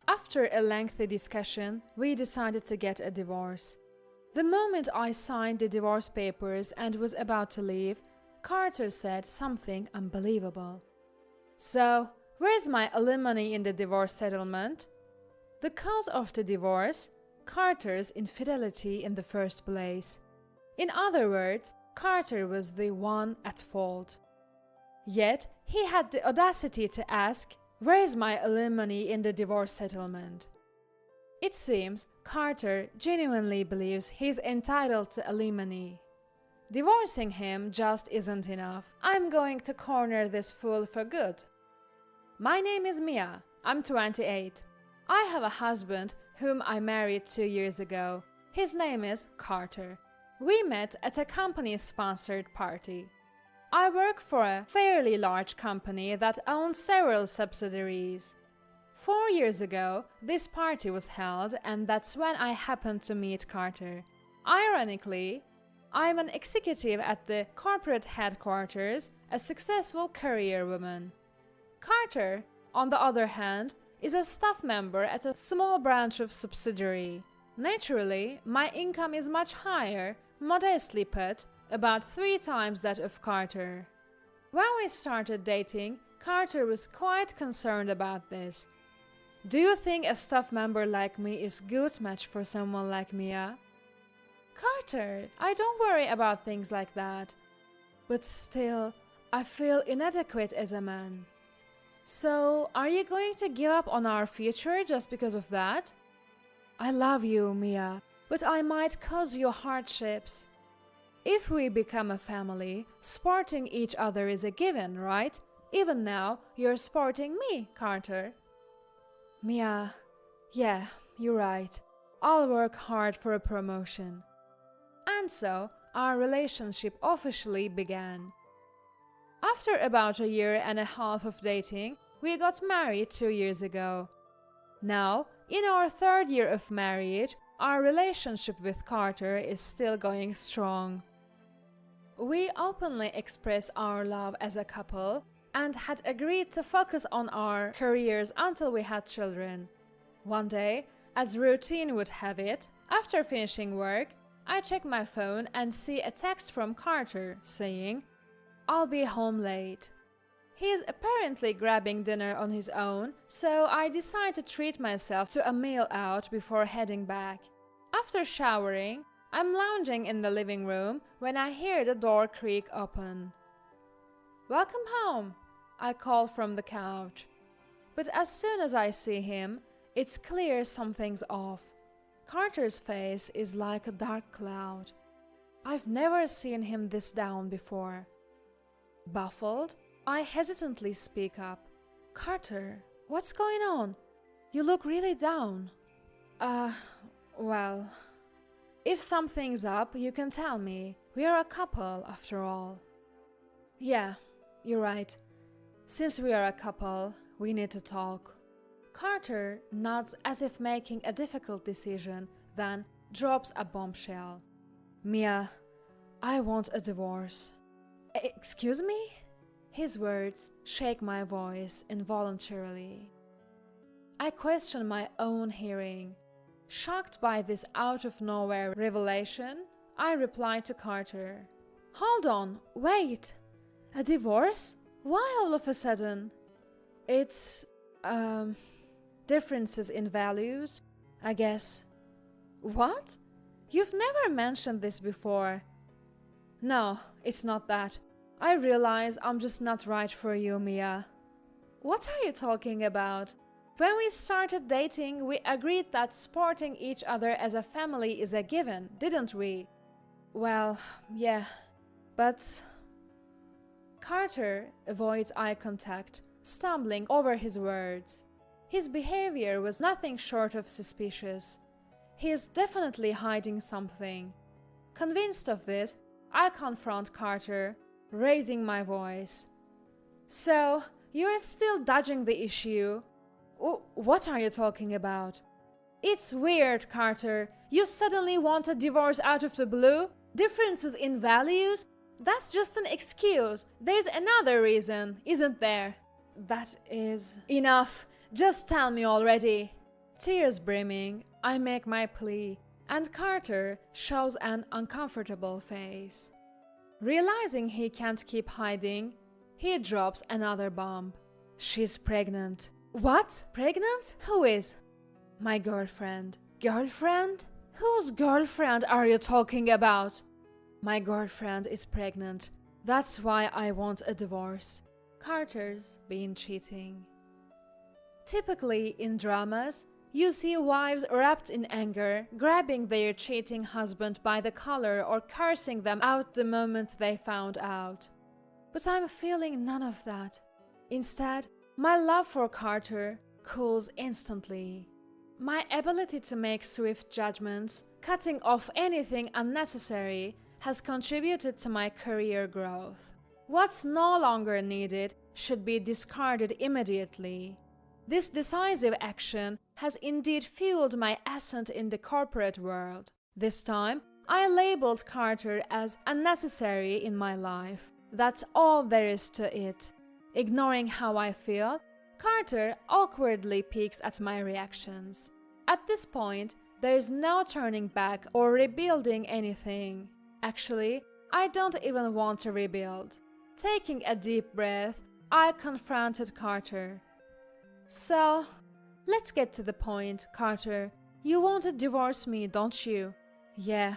After a lengthy discussion, we decided to get a divorce. The moment I signed the divorce papers and was about to leave, Carter said something unbelievable. "So, where's my alimony in the divorce settlement?" The cause of the divorce? Carter's infidelity in the first place. In other words, Carter was the one at fault. Yet, he had the audacity to ask, "Where is my alimony in the divorce settlement?" It seems Carter genuinely believes he's entitled to alimony. Divorcing him just isn't enough. I'm going to corner this fool for good. My name is Mia. I'm 28. I have a husband whom I married 2 years ago. His name is Carter. We met at a company-sponsored party. I work for a fairly large company that owns several subsidiaries. 4 years ago, this party was held, and that's when I happened to meet Carter. Ironically, I'm an executive at the corporate headquarters, a successful career woman. Carter, on the other hand, is a staff member at a small branch of subsidiary. Naturally, my income is much higher, modestly put, about 3 times that of Carter. When we started dating, Carter was quite concerned about this. "Do you think a staff member like me is a good match for someone like Mia?" "Carter, I don't worry about things like that. But still, I feel inadequate as a man." "So, are you going to give up on our future just because of that?" "I love you, Mia, but I might cause you hardships. If we become a family, supporting each other is a given, right? Even now, you're supporting me, Carter." "Mia, yeah, you're right. I'll work hard for a promotion." And so, our relationship officially began. After about 1.5 years of dating, we got married 2 years ago. Now, in our 3rd year of marriage, our relationship with Carter is still going strong. We openly express our love as a couple and had agreed to focus on our careers until we had children. One day, as routine would have it, after finishing work, I check my phone and see a text from Carter saying, "I'll be home late." He is apparently grabbing dinner on his own, so I decide to treat myself to a meal out before heading back. After showering, I'm lounging in the living room when I hear the door creak open. "Welcome home," I call from the couch. But as soon as I see him, it's clear something's off. Carter's face is like a dark cloud. I've never seen him this down before. Baffled, I hesitantly speak up. "Carter, what's going on? You look really down." Well, if something's up, you can tell me. We're a couple, after all." "Yeah, you're right. Since we are a couple, we need to talk." Carter nods as if making a difficult decision, then drops a bombshell. "Mia, I want a divorce." "Excuse me?" His words shake my voice involuntarily. I question my own hearing. Shocked by this out-of-nowhere revelation, I reply to Carter. "Hold on, wait! A divorce? Why all of a sudden?" "It's, differences in values, I guess." "What? You've never mentioned this before." "No, it's not that. I realize I'm just not right for you, Mia." "What are you talking about? When we started dating, we agreed that supporting each other as a family is a given, didn't we?" "Well, yeah, but..." Carter avoids eye contact, stumbling over his words. His behavior was nothing short of suspicious. He is definitely hiding something. Convinced of this, I confront Carter, raising my voice. "So, you're still dodging the issue? What are you talking about?" "It's weird, Carter. You suddenly want a divorce out of the blue? Differences in values? That's just an excuse. There's another reason, isn't there?" "That is..." "Enough! Just tell me already." Tears brimming, I make my plea, and Carter shows an uncomfortable face. Realizing he can't keep hiding, he drops another bomb. She's pregnant. What? Pregnant? Who is? My girlfriend. Girlfriend? Whose girlfriend are you talking about? My girlfriend is pregnant. That's why I want a divorce. Carter's been cheating. Typically in dramas, you see wives wrapped in anger, grabbing their cheating husband by the collar or cursing them out the moment they found out. But I'm feeling none of that. Instead, my love for Carter cools instantly. My ability to make swift judgments, cutting off anything unnecessary, has contributed to my career growth. What's no longer needed should be discarded immediately. This decisive action has indeed fueled my ascent in the corporate world. This time, I labeled Carter as unnecessary in my life. That's all there is to it. Ignoring how I feel, Carter awkwardly peeks at my reactions. At this point, there is no turning back or rebuilding anything. Actually, I don't even want to rebuild. Taking a deep breath, I confronted Carter. So, let's get to the point, Carter. You want to divorce me, don't you? Yeah.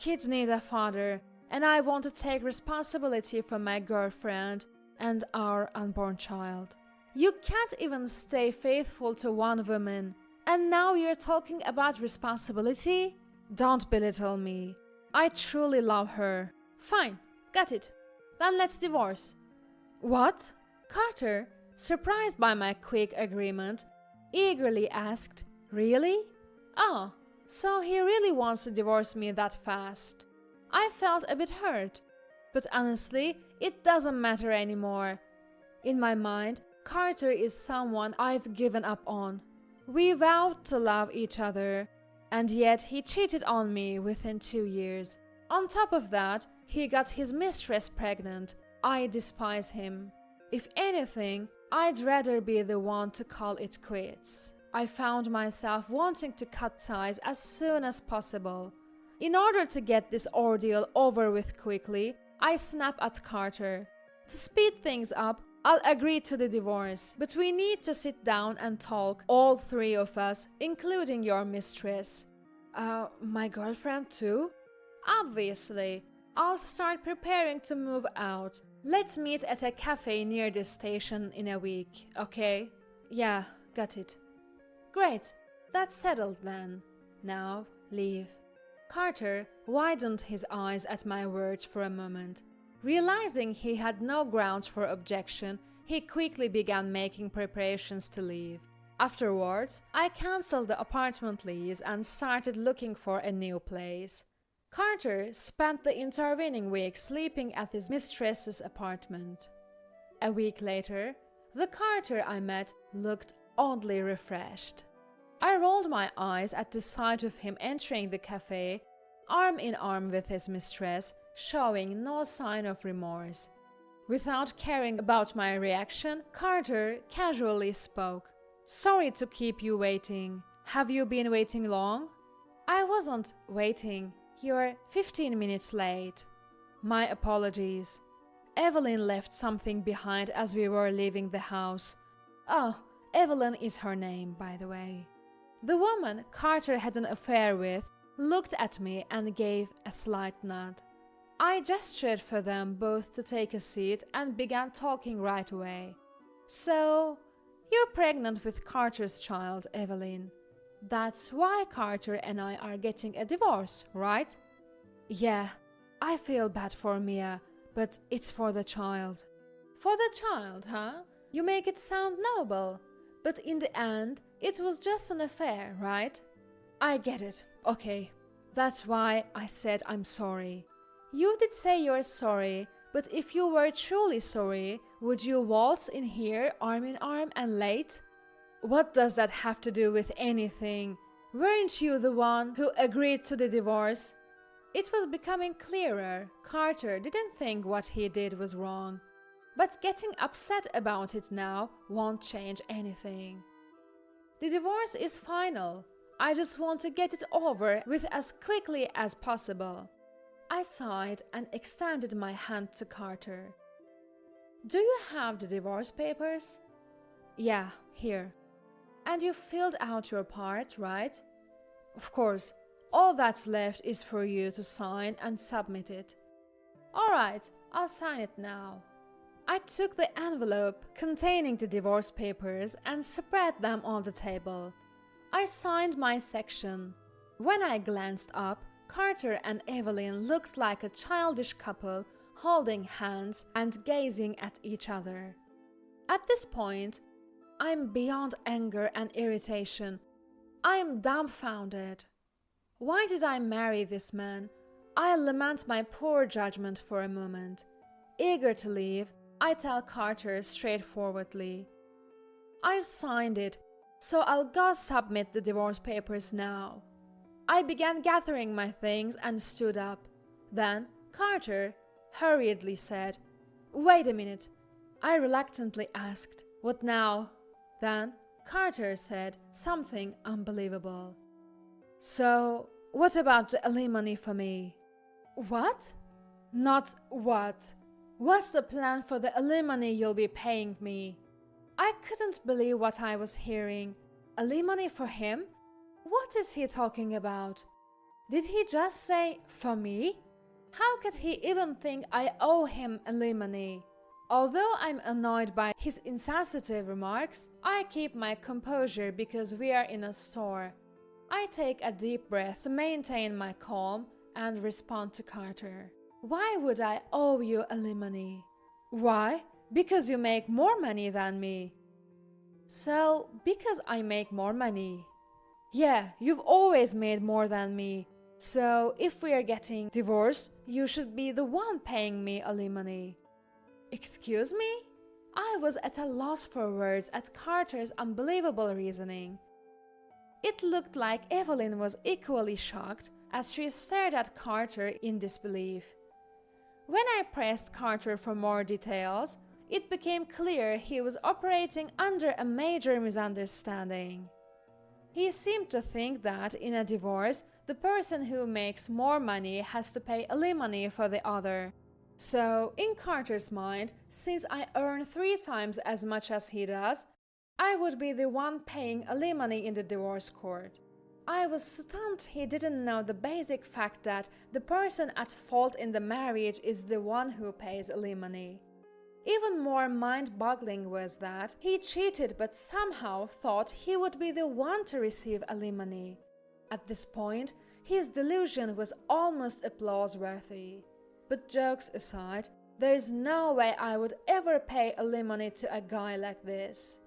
Kids need a father, and I want to take responsibility for my girlfriend and our unborn child. You can't even stay faithful to one woman, and now you're talking about responsibility? Don't belittle me. I truly love her. Fine, got it. Then let's divorce. What? Carter, surprised by my quick agreement, eagerly asked, Really? Oh, so he really wants to divorce me that fast. I felt a bit hurt, but honestly, it doesn't matter anymore. In my mind, Carter is someone I've given up on. We vowed to love each other, and yet he cheated on me within 2 years. On top of that, he got his mistress pregnant. I despise him. If anything, I'd rather be the one to call it quits. I found myself wanting to cut ties as soon as possible. In order to get this ordeal over with quickly, I snap at Carter. To speed things up, I'll agree to the divorce, but we need to sit down and talk, all three of us, including your mistress. My girlfriend too? Obviously. I'll start preparing to move out. Let's meet at a cafe near the station in a week, okay? Yeah, got it. Great, that's settled then. Now, leave. Carter widened his eyes at my words for a moment. Realizing he had no grounds for objection, he quickly began making preparations to leave. Afterwards, I cancelled the apartment lease and started looking for a new place. Carter spent the intervening week sleeping at his mistress's apartment. A week later, the Carter I met looked oddly refreshed. I rolled my eyes at the sight of him entering the cafe, arm in arm with his mistress, showing no sign of remorse. Without caring about my reaction, Carter casually spoke. Sorry to keep you waiting. Have you been waiting long? I wasn't waiting. You're 15 minutes late. My apologies. Evelyn left something behind as we were leaving the house. Oh, Evelyn is her name, by the way. The woman Carter had an affair with looked at me and gave a slight nod. I gestured for them both to take a seat and began talking right away. So, you're pregnant with Carter's child, Evelyn. That's why Carter and I are getting a divorce, right? Yeah, I feel bad for Mia, but it's for the child. For the child, huh? You make it sound noble. But in the end, it was just an affair, right? I get it. Okay. That's why I said I'm sorry. You did say you're sorry, but if you were truly sorry, would you waltz in here arm in arm and late? What does that have to do with anything? Weren't you the one who agreed to the divorce? It was becoming clearer. Carter didn't think what he did was wrong. But getting upset about it now won't change anything. The divorce is final. I just want to get it over with as quickly as possible. I sighed and extended my hand to Carter. Do you have the divorce papers? Yeah, here. And you filled out your part, right? Of course, all that's left is for you to sign and submit it. Alright, I'll sign it now. I took the envelope containing the divorce papers and spread them on the table. I signed my section. When I glanced up, Carter and Evelyn looked like a childish couple holding hands and gazing at each other. At this point, I'm beyond anger and irritation. I'm dumbfounded. Why did I marry this man? I lament my poor judgment for a moment. Eager to leave, I tell Carter straightforwardly, I've signed it, so I'll go submit the divorce papers now. I began gathering my things and stood up. Then Carter hurriedly said, Wait a minute. I reluctantly asked, What now? Then Carter said something unbelievable. So, what about the alimony for me? What? Not what. What's the plan for the alimony you'll be paying me? I couldn't believe what I was hearing. Alimony for him? What is he talking about? Did he just say, for me? How could he even think I owe him alimony? Although I'm annoyed by his insensitive remarks, I keep my composure because we are in a store. I take a deep breath to maintain my calm and respond to Carter. Why would I owe you alimony? Why? Because you make more money than me. So, because I make more money. Yeah, you've always made more than me. So, if we are getting divorced, you should be the one paying me alimony. Excuse me? I was at a loss for words at Carter's unbelievable reasoning. It looked like Evelyn was equally shocked as she stared at Carter in disbelief. When I pressed Carter for more details, it became clear he was operating under a major misunderstanding. He seemed to think that in a divorce, the person who makes more money has to pay alimony for the other. So, in Carter's mind, since I earn 3 times as much as he does, I would be the one paying alimony in the divorce court. I was stunned he didn't know the basic fact that the person at fault in the marriage is the one who pays alimony. Even more mind-boggling was that he cheated but somehow thought he would be the one to receive alimony. At this point, his delusion was almost applause-worthy. But jokes aside, there's no way I would ever pay alimony to a guy like this.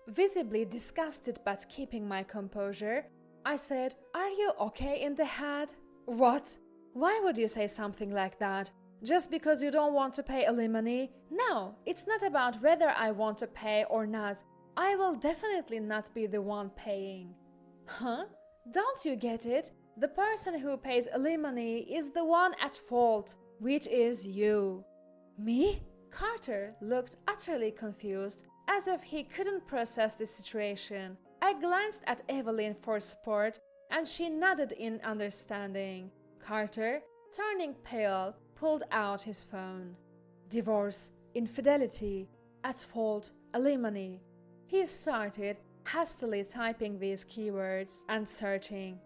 Visibly disgusted but keeping my composure, I said, Are you okay in the head? What? Why would you say something like that? Just because you don't want to pay alimony? No, it's not about whether I want to pay or not. I will definitely not be the one paying. Huh? Don't you get it? The person who pays alimony is the one at fault, which is you. Me? Carter looked utterly confused, as if he couldn't process the situation. I glanced at Evelyn for support, and she nodded in understanding. Carter, turning pale, pulled out his phone. Divorce, infidelity, at fault, alimony. He started hastily typing these keywords and searching.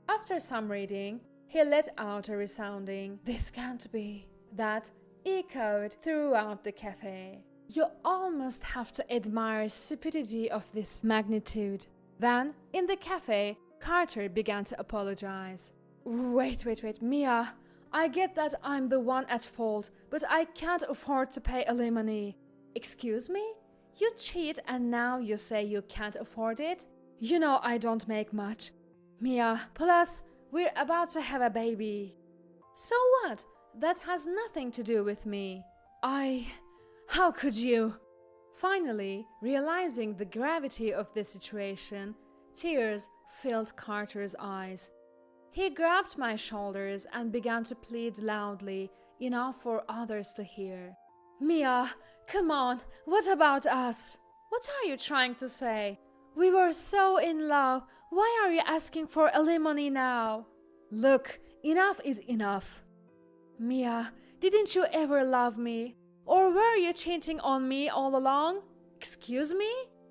After some reading, he let out a resounding, "This can't be," that echoed throughout the cafe. You almost have to admire stupidity of this magnitude. Then, in the cafe, Carter began to apologize. Wait, Mia. I get that I'm the one at fault, but I can't afford to pay alimony. Excuse me? You cheat and now you say you can't afford it? You know I don't make much. Mia, plus, we're about to have a baby. So what? That has nothing to do with me. How could you? Finally, realizing the gravity of the situation, tears filled Carter's eyes. He grabbed my shoulders and began to plead loudly, enough for others to hear. Mia, come on, what about us? What are you trying to say? We were so in love. Why are you asking for alimony now? Look, enough is enough. Mia, didn't you ever love me? Or were you cheating on me all along? Excuse me?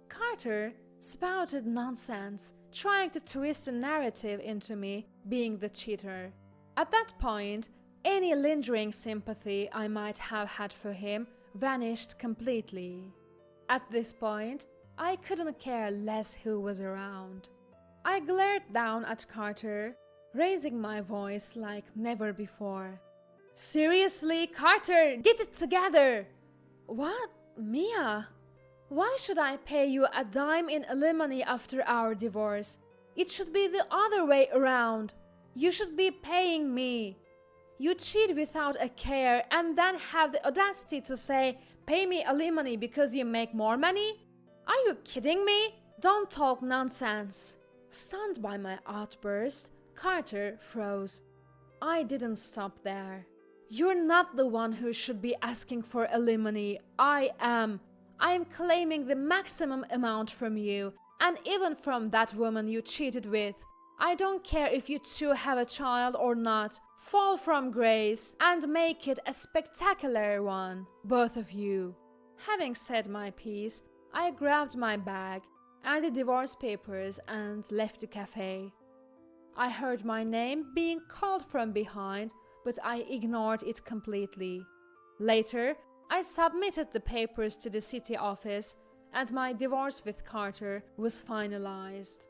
Carter spouted nonsense, trying to twist the narrative into me being the cheater. At that point, any lingering sympathy I might have had for him vanished completely. At this point, I couldn't care less who was around. I glared down at Carter, raising my voice like never before. Seriously, Carter, get it together! What? Mia? Why should I pay you a dime in alimony after our divorce? It should be the other way around. You should be paying me. You cheat without a care and then have the audacity to say, pay me alimony because you make more money? Are you kidding me? Don't talk nonsense. Stunned by my outburst, Carter froze. I didn't stop there. You're not the one who should be asking for alimony. I am. I am claiming the maximum amount from you, and even from that woman you cheated with. I don't care if you two have a child or not. Fall from grace and make it a spectacular one, both of you. Having said my piece, I grabbed my bag and the divorce papers and left the cafe. I heard my name being called from behind, but I ignored it completely. Later, I submitted the papers to the city office and my divorce with Carter was finalized.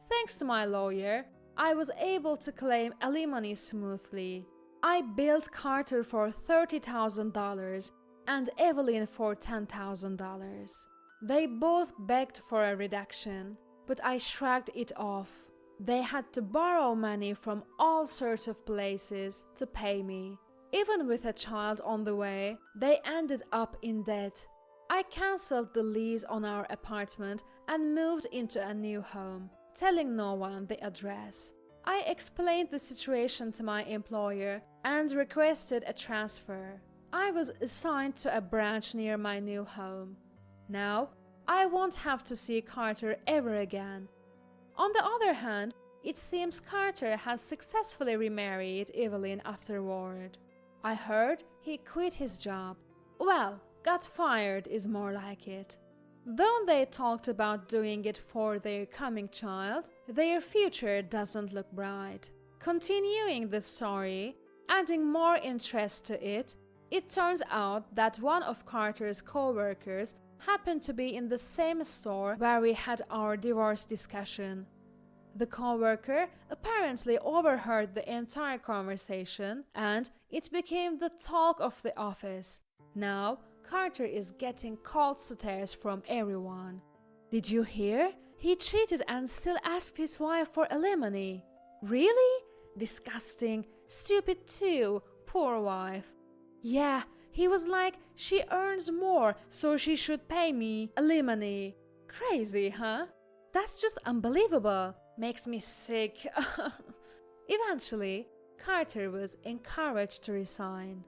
Thanks to my lawyer, I was able to claim alimony smoothly. I billed Carter for $30,000 and Evelyn for $10,000. They both begged for a reduction, but I shrugged it off. They had to borrow money from all sorts of places to pay me. Even with a child on the way, they ended up in debt. I cancelled the lease on our apartment and moved into a new home, telling no one the address. I explained the situation to my employer and requested a transfer. I was assigned to a branch near my new home. Now, I won't have to see Carter ever again. On the other hand, it seems Carter has successfully remarried Evelyn afterward. I heard he quit his job. Well, got fired is more like it. Though they talked about doing it for their coming child, their future doesn't look bright. Continuing the story, adding more interest to it, it turns out that one of Carter's co-workers happened to be in the same store where we had our divorce discussion. The co-worker apparently overheard the entire conversation and it became the talk of the office. Now, Carter is getting cold stares from everyone. Did you hear? He cheated and still asked his wife for alimony. Really? Disgusting. Stupid too. Poor wife. Yeah, he was like, she earns more, so she should pay me alimony. Crazy, huh? That's just unbelievable. Makes me sick. Eventually, Carter was encouraged to resign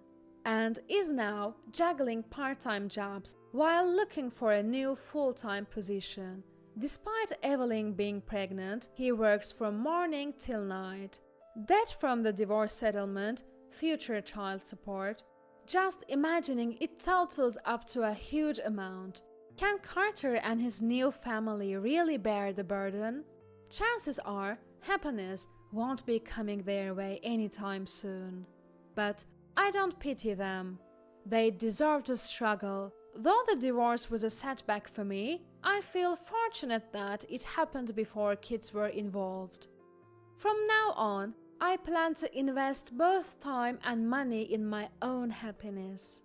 and is now juggling part-time jobs while looking for a new full-time position. Despite Evelyn being pregnant, he works from morning till night. Debt from the divorce settlement, future child support. Just imagining it totals up to a huge amount. Can Carter and his new family really bear the burden? Chances are happiness won't be coming their way anytime soon. But I don't pity them. They deserve to struggle. Though the divorce was a setback for me, I feel fortunate that it happened before kids were involved. From now on, I plan to invest both time and money in my own happiness.